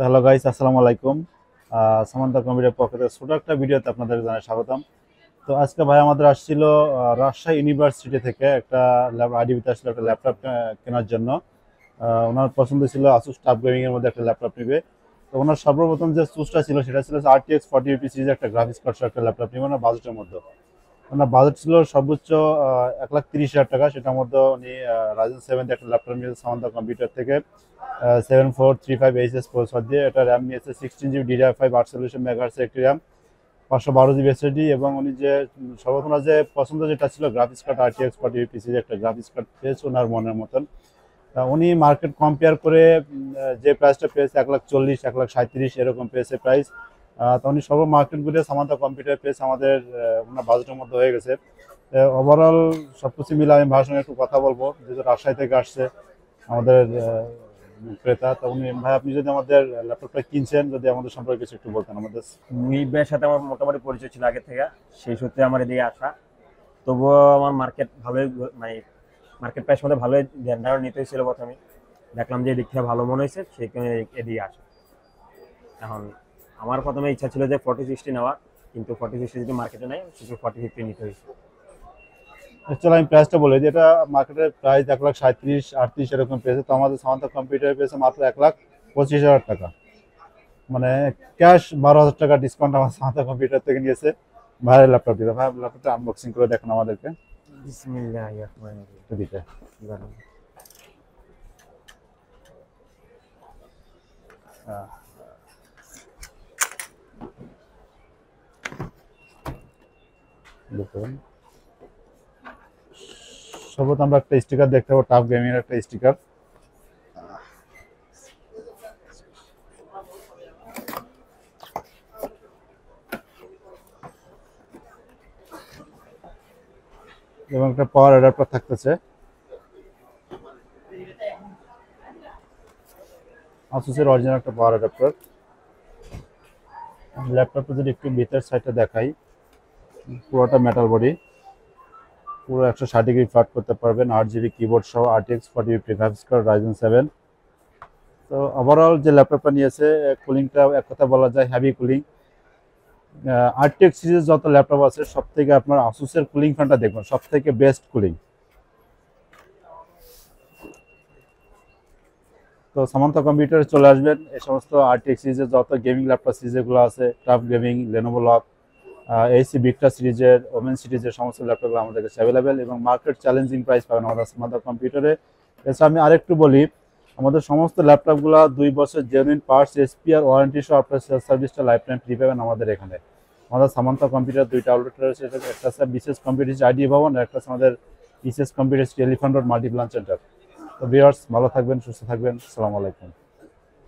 তো hello guys, আসসালামু আলাইকুম। সামান্তা কম্পিউটার পক্ষ থেকে ছোট একটা ভিডিওতে আপনাদের জানাই স্বাগতম। তো আজকে ভাই আমাদের আসছিল রাজশাহী ইউনিভার্সিটি থেকে একটা আইডিবিতে আসছিল একটা ল্যাপটপ কেনার জন্য। ওনার পছন্দ ছিল আসুস টাফ গেমিং এর মধ্যে একটা ল্যাপটপ নেবে। তো ওনার সর্বপ্রথম যে চুজটা ছিল সেটা ছিল RTX 4080 সিরিজের একটা গ্রাফিক্স কার্ড একটা ল্যাপটপ নেবে ওনার বাজেটের মধ্যে। ওনার বাজেট ছিল সর্বোচ্চ 1,30,000 টাকা। সেটার মধ্যে উনি রাইজেন 7 একটা ল্যাপটপ নিয়েছে সামান্তা কম্পিউটার থেকে 7435HS প্রসেসর দিয়ে। এটা র্যাম নিয়েছে 16 GB DDR5 8 মেগাহার্টজ একটি র্যাম, 512 GB SSD। এবং উনি যে সর্বপ্রথম যে পছন্দ যেটা ছিল গ্রাফিক্স কার্ড RTX 4080 সিরিজের একটা গ্রাফিক্স কার্ড পেয়েছে ওনার মনের মতন। উনি মার্কেট কম্পেয়ার করে যে প্রাইসটা পেয়েছে 1,40,000 1,37,000 এরকম পেয়েছে প্রাইস। তো উনি সর্ব মার্কেট ঘুরে সামান্তা কম্পিউটার পেয়েছে আমাদের ওনার বাজেটের মধ্যে হয়ে গেছে। ওভারঅল সবকিছু মিলে আমি ভাইয়ের সঙ্গে একটু কথা বলবো, যেহেতু রাজশাহী থেকে আসছে আমাদের ক্রেতা। তো উনি ভাই, আপনি যদি আমাদের ল্যাপটপটা কিনছেন, যদি আমাদের সম্পর্কে কিছু একটু বলতেন আমাদের। মুহিবের সাথে আমার মোটামুটি পরিচয় ছিল আগে থেকে, সেই সূত্রে আমার এদিকে আসা। তবুও আমার মার্কেট ভালোই, মানে মার্কেট প্রাইস মধ্যে ভালোই ধারণা নিতে হয়েছিল। প্রথমে দেখলাম যে এদিক থেকে ভালো মনে হয়েছে, সেই কারণে এদিকে আসা। এখন আমার প্রথমে ইচ্ছা ছিল যে 4060 নেওয়া, কিন্তু 4060 যদি মার্কেটে নেই, শুধু 4050 নিতে হয়েছে। অ্যাকচুয়ালি আমি প্রাইসটা বলি যে এটা মার্কেটের প্রাইস 1,37,000 38 এরকম পেয়েছে। তো আমাদের সামান্তা কম্পিউটার পেয়েছে মাত্র 1,25,000 টাকা, মানে ক্যাশ 12,000 টাকা ডিসকাউন্ট আমার সামান্তা কম্পিউটার থেকে নিয়েছে ভাইয়ের ল্যাপটপ দিতে। ভাই ল্যাপটপটা আনবক্সিং করে দেখেন আমাদেরকে বিসমিল্লাহির রহমানির রহিম। একটু দিতে। আহ, দেখুন, সর্বপ্রথম আমরা একটা স্টিকার দেখতে পাবো, টাফ গেমিং এর একটা স্টিকার। এবং একটা পাওয়ার অ্যাডাপ্টার থাকতেছে, আসুসের অরিজিনাল একটা পাওয়ার অ্যাডাপ্টার। ল্যাপটপটা যদি একটু ভিতরের সাইডটা দেখাই, পুরোটা মেটাল বডি, পুরো 160 ডিগ্রি ফ্ল্যাট করতে পারবেন, 8 GB কিবোর্ড সহ, RTX 4050 গ্রাফিক্স কার্ড, রাইজেন 7। তো ওভারঅল যে ল্যাপটপটা নিয়েছে, কুলিংটা এক কথা বলা যায় হেভি কুলিং। RTX সিরিজ যত ল্যাপটপ আছে সব থেকে আপনার আসুসের কুলিং ফ্যানটা দেখবেন সব থেকে বেস্ট কুলিং। তো সামান্তা কম্পিউটারে চলে আসবেন, এই সমস্ত RTX সিরিজের যত গেমিং ল্যাপটপ সিরিজগুলো আছে, tough gaming, Lenovo lock, AC Victa সিরিজের, ওমেন সিরিজের সমস্ত ল্যাপটপগুলো আমাদের কাছে অ্যাভেলেবেল এবং মার্কেট চ্যালেঞ্জিং প্রাইস পাবেন আমাদের সামান্তা কম্পিউটারে। এছাড়া আমি আরেকটু বলি, আমাদের সমস্ত ল্যাপটপগুলো 2 বছর জেনুইন পার্টস, SPR ওয়ারেন্টি সহ আপনার সেলস সার্ভিসটা লাইফ টাইম ফ্রি পাবেন আমাদের এখানে। আমাদের সামান্তা কম্পিউটার দুইটা আউটলেট রয়েছে, একটা আছে বিশেষ কম্পিউটার আইডি ভবন, আর একটা আছে আমাদের বিশেষ computer elephant road Multiplan centre. তো ভিউয়ার্স, ভালো থাকবেন, সুস্থ থাকবেন, আসসালামু আলাইকুম।